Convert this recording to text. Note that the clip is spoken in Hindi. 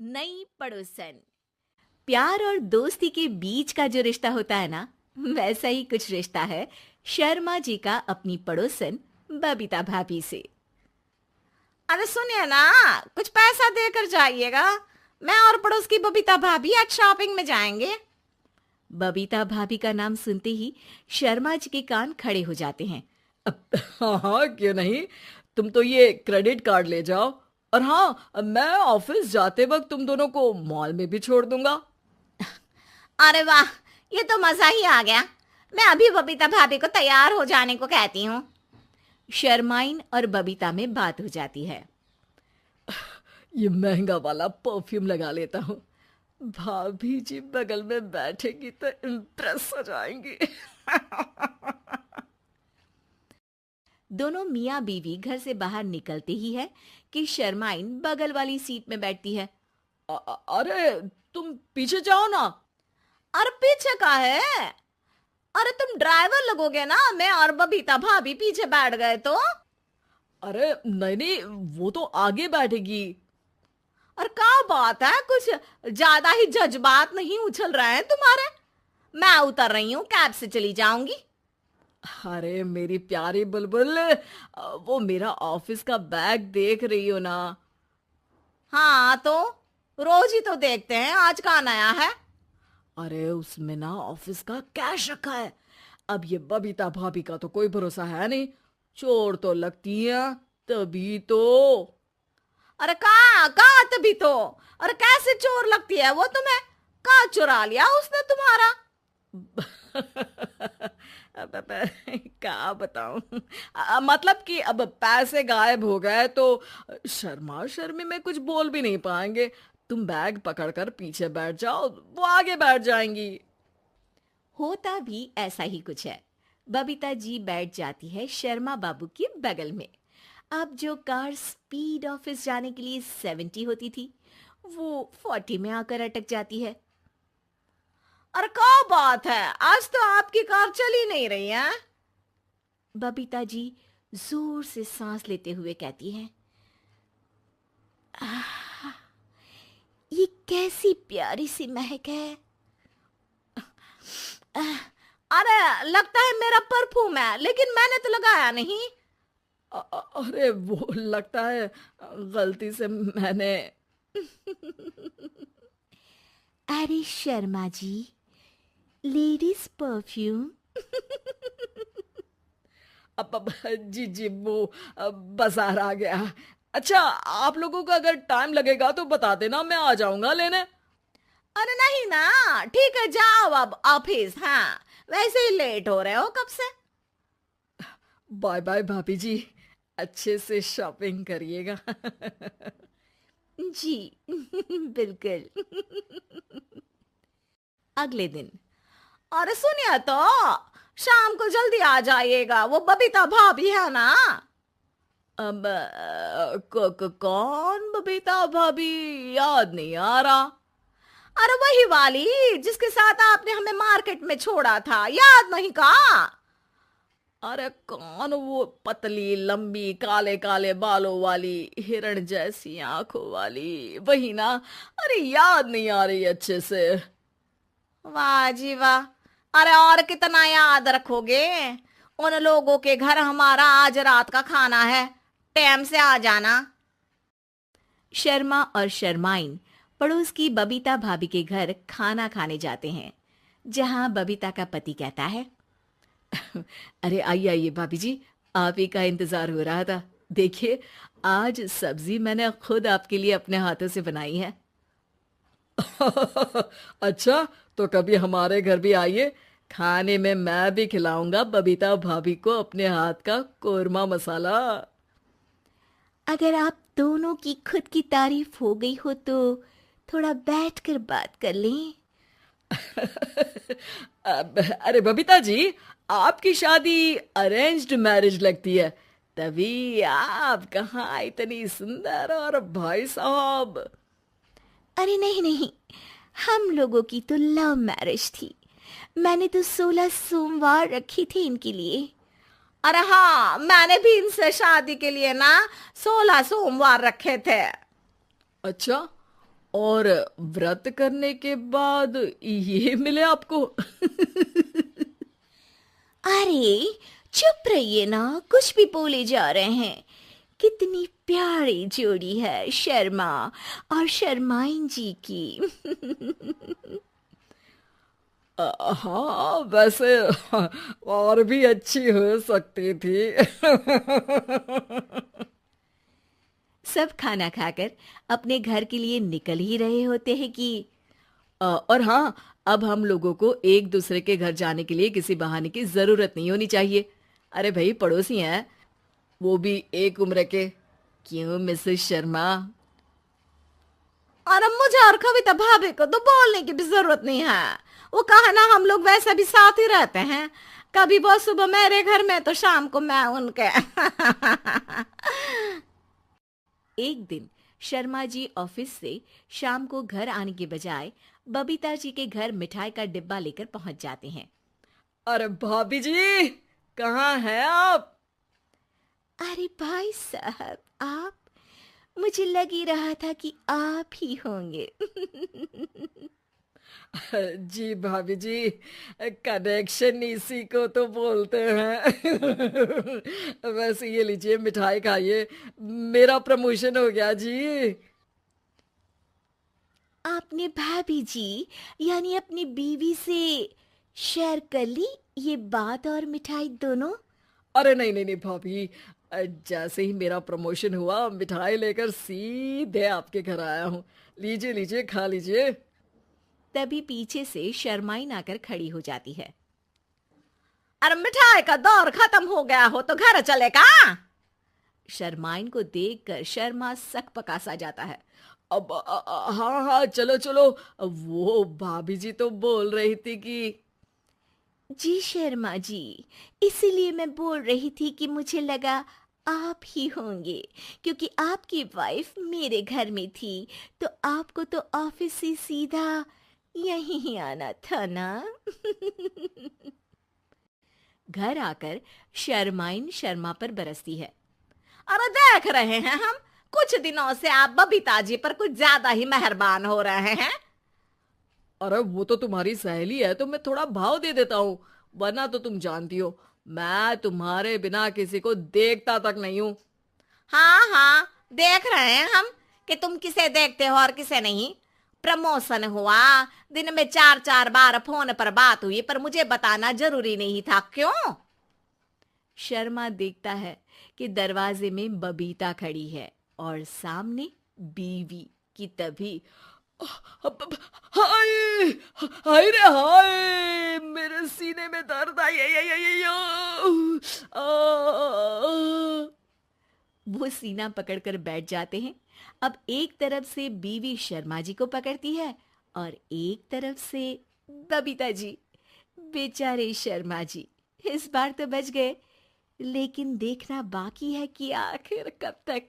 नई पड़ोसन। प्यार और दोस्ती के बीच का जो रिश्ता होता है ना, वैसा ही कुछ रिश्ता है शर्मा जी का अपनी पड़ोसन बबीता भाभी से। अरे सुनिए ना, कुछ पैसा देकर जाइएगा। मैं और पड़ोस की बबीता भाभी आज शॉपिंग में जाएंगे। बबीता भाभी का नाम सुनते ही शर्मा जी के कान खड़े हो जाते हैं। हाँ हाँ, क्यों नहीं। तुम तो ये क्रेडिट कार्ड ले जाओ। और हाँ, मैं ऑफिस जाते वक्त तुम दोनों को मॉल में भी छोड़ दूंगा। अरे वाह, ये तो मजा ही आ गया। मैं अभी बबीता भाभी को तैयार हो जाने को कहती हूँ। शर्माइन और बबीता में बात हो जाती है। ये महंगा वाला परफ्यूम लगा लेता हूँ। भाभी जी बगल में बैठेगी तो इम्प्रेस हो जाएंगी। दोनों मियाँ बीवी घर से बाहर निकलते ही है कि शर्माइन बगल वाली सीट में बैठती है। अरे तुम पीछे जाओ ना। अरे पीछे का है? अरे तुम ड्राइवर लगोगे ना, मैं और बबीता भाभी पीछे बैठ गए तो। अरे नहीं नहीं, वो तो आगे बैठेगी। और क्या बात है, कुछ ज्यादा ही जज्बात नहीं उछल रहे हैं तुम्हारे? मैं उतर रही हूँ, कैब से चली जाऊंगी। अरे मेरी प्यारी बुलबुल, वो मेरा ऑफिस का बैग देख रही हो ना। हाँ तो रोज ही तो देखते हैं, आज का नया है? अरे उसमें ना ऑफिस का कैश रखा है। अब ये बबीता भाभी का तो कोई भरोसा है नहीं, चोर तो लगती है तभी तो। अरे कहाँ कहाँ तभी तो। अरे कैसे चोर लगती है वो तुम्हें? कहाँ चुरा लिया उसने तुम्हारा? क्या बताऊं। मतलब कि अब पैसे गायब हो गए तो शर्मा शर्मी में कुछ बोल भी नहीं पाएंगे। तुम बैग पकड़कर पीछे बैठ जाओ, वो आगे बैठ जाएंगी। होता भी ऐसा ही कुछ है। बबीता जी बैठ जाती है शर्मा बाबू के बगल में। अब जो कार स्पीड ऑफिस जाने के लिए 70 होती थी, वो 40 में आकर अटक जाती है। अरे क्या बात है, आज तो आपकी कार चली नहीं रही है। बबीता जी जोर से सांस लेते हुए कहती हैं, "आह, ये कैसी प्यारी सी महक है। अरे लगता है मेरा परफ्यूम है, लेकिन मैंने तो लगाया नहीं। अरे वो लगता है गलती से मैंने। अरे शर्मा जी, लेडीज परफ्यूम। अब जी जी, वो बाजार आ गया। अच्छा, आप लोगों को अगर टाइम लगेगा तो बता देना, मैं आ जाऊंगा लेने। अरे नहीं ना, ठीक है जाओ अब ऑफिस। हाँ, वैसे ही लेट हो रहे हो कब से। बाय बाय भाभी जी, अच्छे से शॉपिंग करिएगा। जी बिल्कुल। अगले दिन। अरे सुनिए तो, शाम को जल्दी आ जाइएगा, वो बबीता भाभी है ना। अब कौन बबीता भाभी? याद नहीं आ रहा। अरे वही वाली जिसके साथ आपने हमें मार्केट में छोड़ा था, याद नहीं का? अरे कौन वो पतली लंबी काले काले बालों वाली हिरण जैसी आंखों वाली, वही ना। अरे याद नहीं आ रही अच्छे से। वाह जी वाह। अरे और कितना याद रखोगे? उन लोगों के घर हमारा आज रात का खाना है, टाइम से आ जाना। शर्मा और शर्माइन पड़ोस की बबीता भाभी के घर खाना खाने जाते हैं, जहां बबीता का पति कहता है, अरे आइए आइए भाभी जी, आप ही का इंतजार हो रहा था। देखिए, आज सब्जी मैंने खुद आपके लिए अपने हाथों से बनाई है। अच्छा, तो कभी हमारे घर भी आइए। खाने में मैं भी खिलाऊंगा बबीता भाभी को अपने हाथ का कोरमा मसाला। अगर आप दोनों की खुद की तारीफ हो गई हो तो थोड़ा बैठकर बात कर लें। अरे बबीता जी, आपकी शादी अरेंज्ड मैरिज लगती है, तभी आप कहाँ इतनी सुंदर। और भाई साहब। अरे नहीं नहीं, हम लोगों की तो लव मैरिज थी। मैंने तो 16 सोमवार रखी थी इनके लिए। अरे हाँ, मैंने भी इनसे शादी के लिए ना 16 सोमवार रखे थे। अच्छा, और व्रत करने के बाद ये मिले आपको? अरे चुप रहिए ना, कुछ भी बोले जा रहे हैं। कितनी प्यारी जोड़ी है शर्मा और शर्माइन जी की। हाँ वैसे और भी अच्छी हो सकती थी। सब खाना खाकर अपने घर के लिए निकल ही रहे होते हैं कि और हाँ, अब हम लोगों को एक दूसरे के घर जाने के लिए किसी बहाने की जरूरत नहीं होनी चाहिए। अरे भाई, पड़ोसी हैं, वो भी एक उम्र के। क्यों मिसेस शर्मा? और अब मुझे और कविता भाभी को तो बोलने की भी जरूरत नहीं है। वो कहा ना, हम लोग वैसे भी साथ ही रहते हैं। कभी वो सुबह मेरे घर में तो शाम को मैं उनके। एक दिन शर्मा जी ऑफिस से शाम को घर आने के बजाय बबीता जी के घर मिठाई का डिब्बा लेकर पहुंच जाते हैं। अरे भाभी जी, कहाँ हैं आप? अरे भाई साहब, आप? मुझे लग ही रहा था कि आप ही होंगे। जी भाभी जी, कनेक्शन इसी को तो बोलते हैं। वैसे ये लीजिए, मिठाई खाइए, मेरा प्रमोशन हो गया जी। आपने भाभी जी यानी अपनी बीवी से शेयर कर ली ये बात और मिठाई दोनों? अरे नहीं नहीं नहीं भाभी, जैसे ही मेरा प्रमोशन हुआ, मिठाई लेकर सीधे आपके घर आया हूँ। लीजिए लीजिए, खा लीजिए। तभी पीछे से शर्माइन आकर खड़ी हो जाती है। अरे मिठाई का दौर खत्म हो गया हो तो घर चले का? शर्माइन को देखकर शर्मा सकपका सा जाता है। अब हाँ हाँ, चलो चलो। वो भाभी जी तो बोल रही थी कि जी शर्मा जी, इसीलिए मैं बोल रही थी कि मुझे लगा आप ही होंगे, क्योंकि आपकी वाइफ मेरे घर में थी तो आपको तो ऑफिस से सीधा यहीं ही आना था ना। घर आकर शर्माइन शर्मा पर बरसती है। अरे देख रहे हैं हम, कुछ दिनों से आप बबीता जी पर कुछ ज्यादा ही मेहरबान हो रहे हैं। अरे वो तो तुम्हारी सहेली है तो मैं थोड़ा भाव दे देता हूँ, वरना तो तुम जानती हो मैं तुम्हारे बिना किसी को देखता तक नहीं हूँ। हाँ हाँ, देख रहे हैं हम कि तुम किसे देखते हो और किसे नहीं। प्रमोशन हुआ, दिन में 4-4 बार फोन पर बात हुई, पर मुझे बताना जरूरी नहीं था, क्यों? शर्मा देखता है कि दरवाजे में बबीता खड़ी है और सामने बीवी की। तभी हाय हाय रे हाय, मेरे सीने में दर्द आई। वो सीना पकड़कर बैठ जाते हैं। अब एक तरफ से बीवी शर्मा जी को पकड़ती है और एक तरफ से बबीता जी। बेचारे शर्मा जी इस बार तो बच गए, लेकिन देखना बाकी है कि आखिर कब तक।